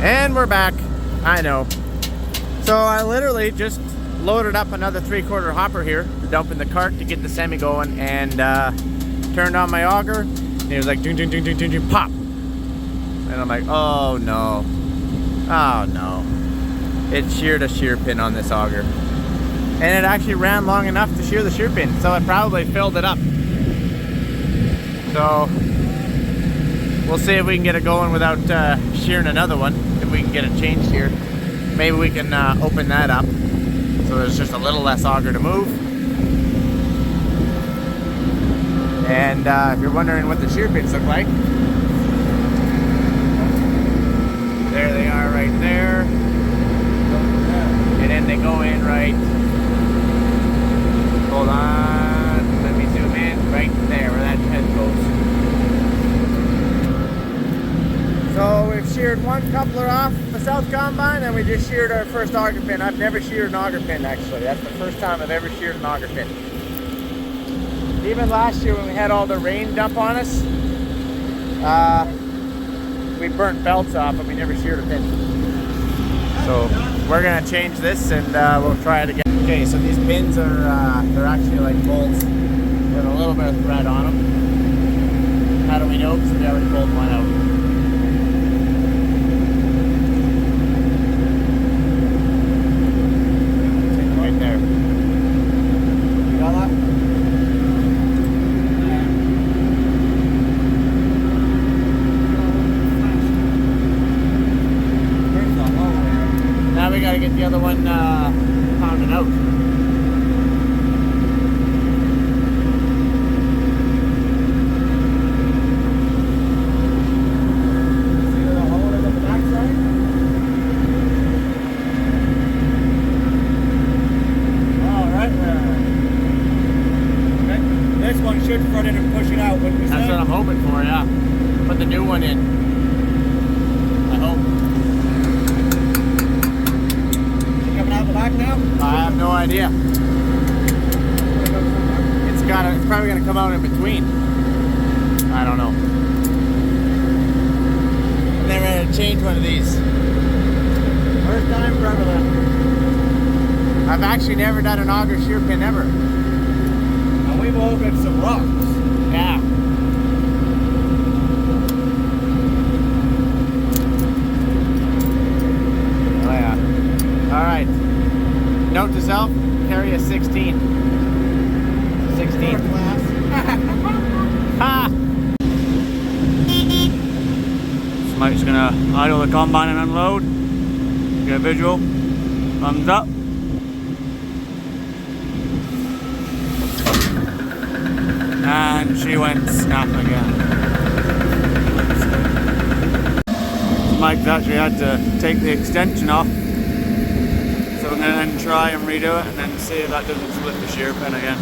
And we're back. I know. So I literally just loaded up another 3/4 hopper here to dump in the cart to get the semi going, and turned on my auger, and it was like ding, ding, ding, ding, ding, ding, pop. And I'm like, oh no. Oh no. It sheared a shear pin on this auger. And it actually ran long enough to shear the shear pin, so it probably filled it up. So we'll see if we can get it going without shearing another one. If we can get it changed here, maybe we can open that up so there's just a little less auger to move. And if you're wondering what the shear pins look like, there they are right there. And then they go in right, hold on, let me zoom in, right there where that head goes. So we've sheared one coupler off the south combine, and we just sheared our first auger pin. I've never sheared an auger pin actually. That's the first time I've ever sheared an auger pin. Even last year when we had all the rain dump on us, we burnt belts off, but we never sheared a pin. So we're gonna change this and we'll try it again. Okay, so these pins are they're actually like bolts with a little bit of thread on them. How do we know? Because we already pulled one out. Right there. You got that? Now we gotta get the other one pounded out. See the hole at the back side? Oh, right there. Okay. This one should front it and push it out, wouldn't we say? That's what I'm hoping for, yeah. Put the new one in. I hope. Out the back now? I have no idea. It's probably gonna come out in between. I don't know. I'm never gonna change one of these. First time for everything. I've actually never done an auger shear pin ever. And we've all got some rocks. Yeah. Oh yeah. All right. Note to self, carry a 16. 16. Ha! Smoke's gonna idle the combine and unload. Get a visual. Thumbs up. And she went snap again. Mike's actually had to take the extension off. So we're going to then try and redo it and then see if that doesn't split the shear pin again.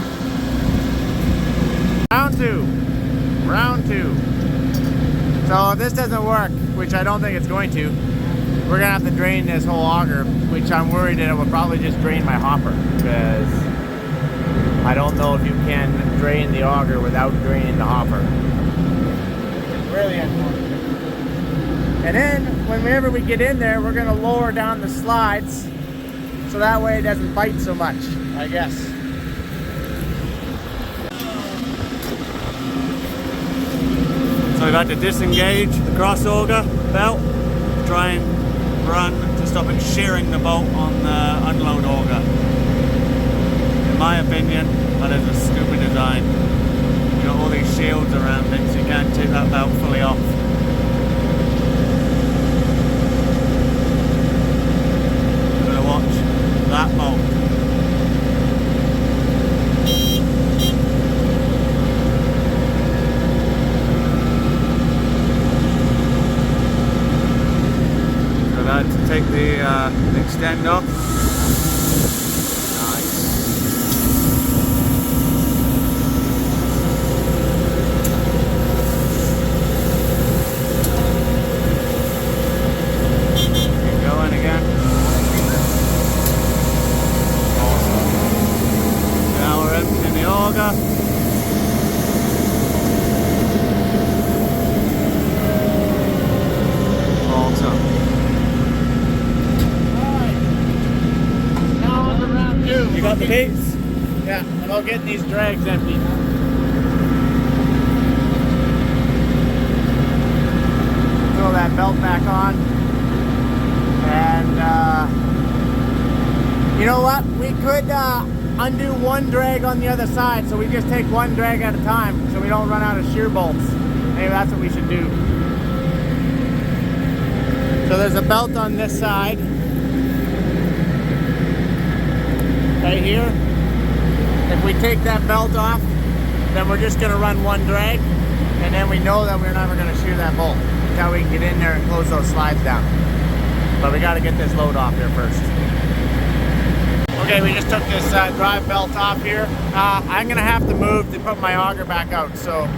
Round two. Round two. So if this doesn't work, which I don't think it's going to, we're going to have to drain this whole auger, which I'm worried that it will probably just drain my hopper, because I don't know if you can drain the auger without draining the hopper. It's really unfortunate. And then whenever we get in there, we're going to lower down the slides so that way it doesn't bite so much, I guess. So we've had to disengage the cross auger belt, try and run to stop it shearing the bolt on the unload auger. In my opinion, that is a stupid design. You've got all these shields around it, so you can't take that belt fully off. That bolt. So that to take the extend off. Nice. Keep going again. In the auger. Awesome. about the bits? Yeah, about getting these drags empty. Throw that belt back on. And you know what? We could undo one drag on the other side, so we just take one drag at a time so we don't run out of shear bolts. Maybe that's what we should do. So there's a belt on this side. Right here. If we take that belt off, then we're just gonna run one drag, and then we know that we're never gonna shear that bolt. That's how we can get in there and close those slides down. But we gotta get this load off here first. Okay, we just took this drive belt off here. I'm gonna have to move to put my auger back out, so.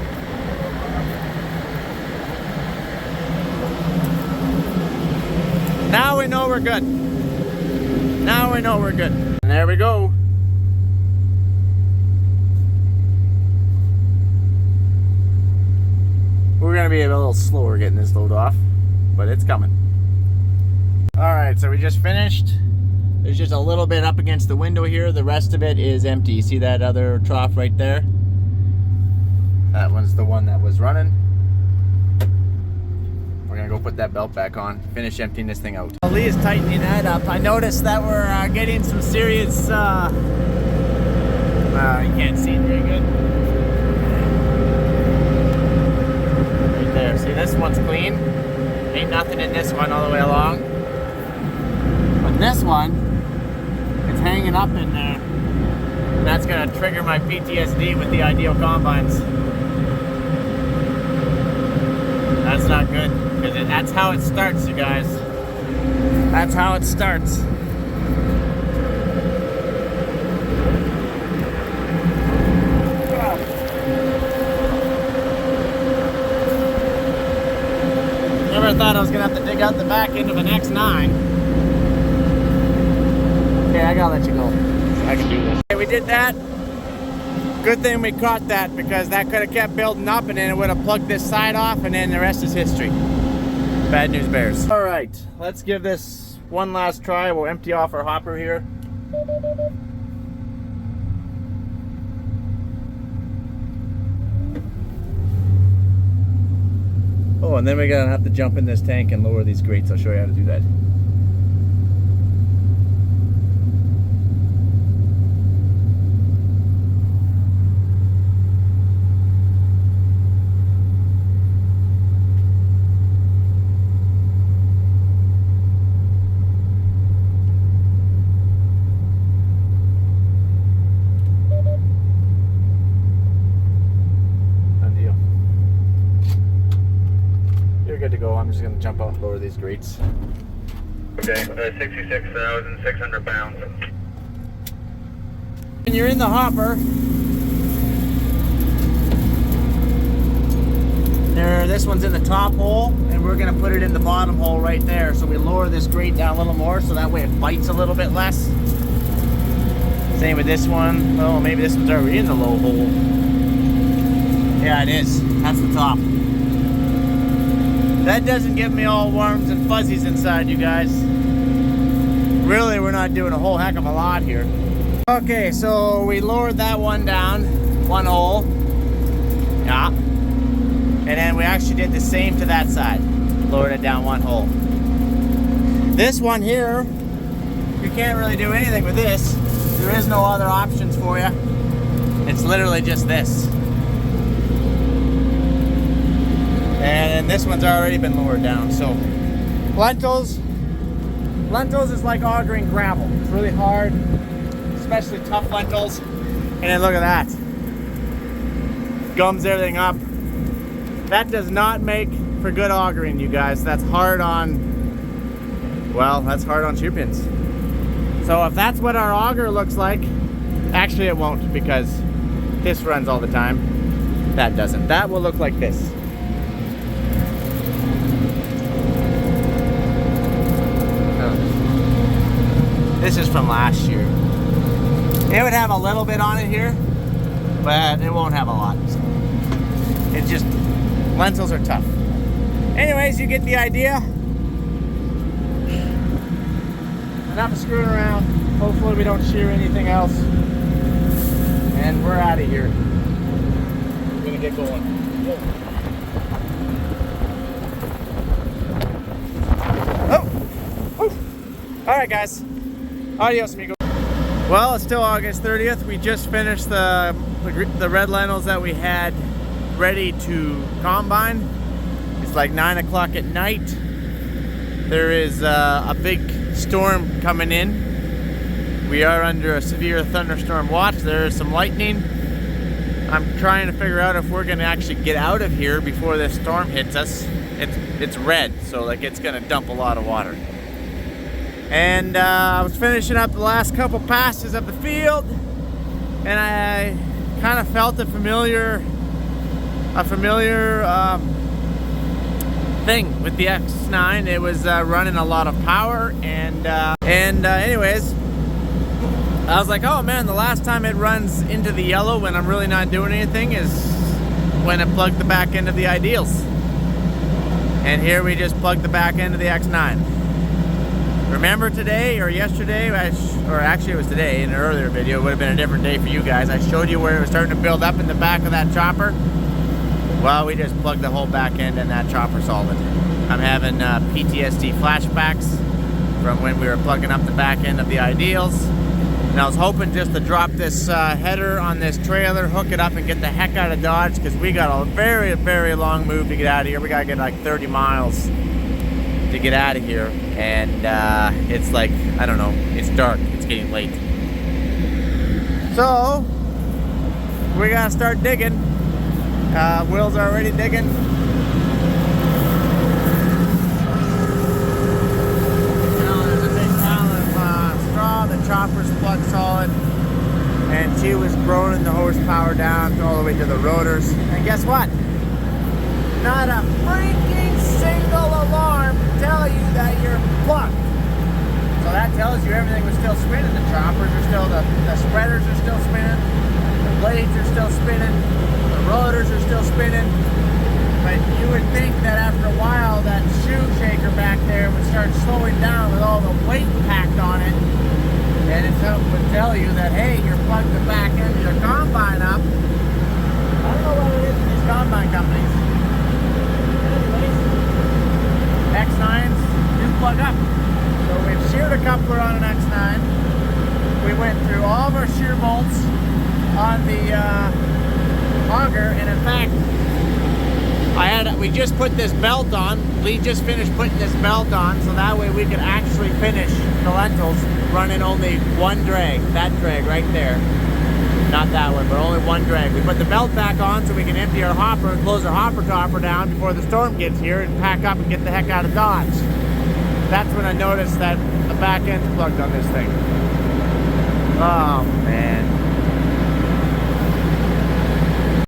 Now we know we're good. Now we know we're good. And there we go. We're gonna be a little slower getting this load off, but it's coming. All right, so we just finished. There's just a little bit up against the window here. The rest of it is empty. You see that other trough right there? That one's the one that was running. We're gonna go put that belt back on, finish emptying this thing out. Lee is tightening that up. I noticed that we're getting some serious, you can't see it very good. Right there, see this one's clean. Ain't nothing in this one all the way along. But this one, it's hanging up in there. And that's gonna trigger my PTSD with the Ideal combines. That's not good, because that's how it starts, you guys. That's how it starts. Never thought I was gonna have to dig out the back end of an X9. Okay, I gotta let you go. I can do this. Okay, we did that. Good thing we caught that, because that could have kept building up and then it would have plugged this side off, and then the rest is history. Bad news bears. All right, let's give this one last try. We'll empty off our hopper here. Oh, and then we're gonna have to jump in this tank and lower these grates. I'll show you how to do that. Good to go. I'm just going to jump out and lower these grates. Okay, 66,600 pounds. When you're in the hopper, this one's in the top hole, and we're going to put it in the bottom hole right there. So we lower this grate down a little more, so that way it bites a little bit less. Same with this one. Well, maybe this one's already in the low hole. Yeah, it is. That's the top. That doesn't give me all worms and fuzzies inside, you guys. Really, we're not doing a whole heck of a lot here. Okay, so we lowered that one down, one hole. Yeah. And then we actually did the same to that side. Lowered it down one hole. This one here, you can't really do anything with this. There is no other options for you. It's literally just this. And this one's already been lowered down. So lentils is like augering gravel. It's really hard, especially tough lentils. And then look at that. Gums everything up. That does not make for good augering, you guys. That's hard on, well, that's hard on shear pins. So if that's what our auger looks like, actually it won't, because this runs all the time. That doesn't. That will look like this. This is from last year. It would have a little bit on it here, but it won't have a lot. So it's just, lentils are tough. Anyways, you get the idea. Enough of screwing around. Hopefully we don't shear anything else. And we're out of here. We're gonna get going. All right, guys. Adios, amigo. Well, it's still August 30th. We just finished the red lentils that we had ready to combine. It's like 9 o'clock at night. There is a big storm coming in. We are under a severe thunderstorm watch. There is some lightning. I'm trying to figure out if we're gonna actually get out of here before this storm hits us. It's red, so like it's gonna dump a lot of water. And I was finishing up the last couple passes of the field, and I kind of felt a familiar thing with the X9. It was running a lot of power, and anyways, I was like, oh man, the last time it runs into the yellow when I'm really not doing anything is when I plugged the back end of the Ideals. And here we just plugged the back end of the X9. Remember today or yesterday, or actually it was today in an earlier video, it would have been a different day for you guys. I showed you where it was starting to build up in the back of that chopper. Well, we just plugged the whole back end in that chopper solid. I'm having PTSD flashbacks from when we were plugging up the back end of the Ideals. And I was hoping just to drop this header on this trailer, hook it up and get the heck out of Dodge, because we got a very, very long move to get out of here. We gotta get like 30 miles to get out of here. And it's like, I don't know, it's dark, it's getting late. So, we gotta start digging. Will's already digging. Now there's a big pile of straw, the chopper's plug solid, and she was groaning the horsepower down all the way to the rotors. And guess what? Not a freaking single alarm to tell you that you're plugged. So that tells you everything was still spinning. The choppers are still, the spreaders are still spinning, the blades are still spinning, the rotors are still spinning. But you would think that after a while that shoe shaker back there would start slowing down with all the weight packed on it, and it would tell you that, hey, you're plugged the back end of your combine up. I don't know what it is in these combine companies. X9s do plug up. So we've sheared a coupler on an X9. We went through all of our shear bolts on the Auger, and in fact, we just put this belt on. Lee just finished putting this belt on, so that way we could actually finish the lentils running only one drag. That drag right there. Not that one, but only one drag. We put the belt back on so we can empty our hopper and close our hopper topper down before the storm gets here and pack up and get the heck out of Dodge. That's when I noticed that the back end's plugged on this thing. Oh man.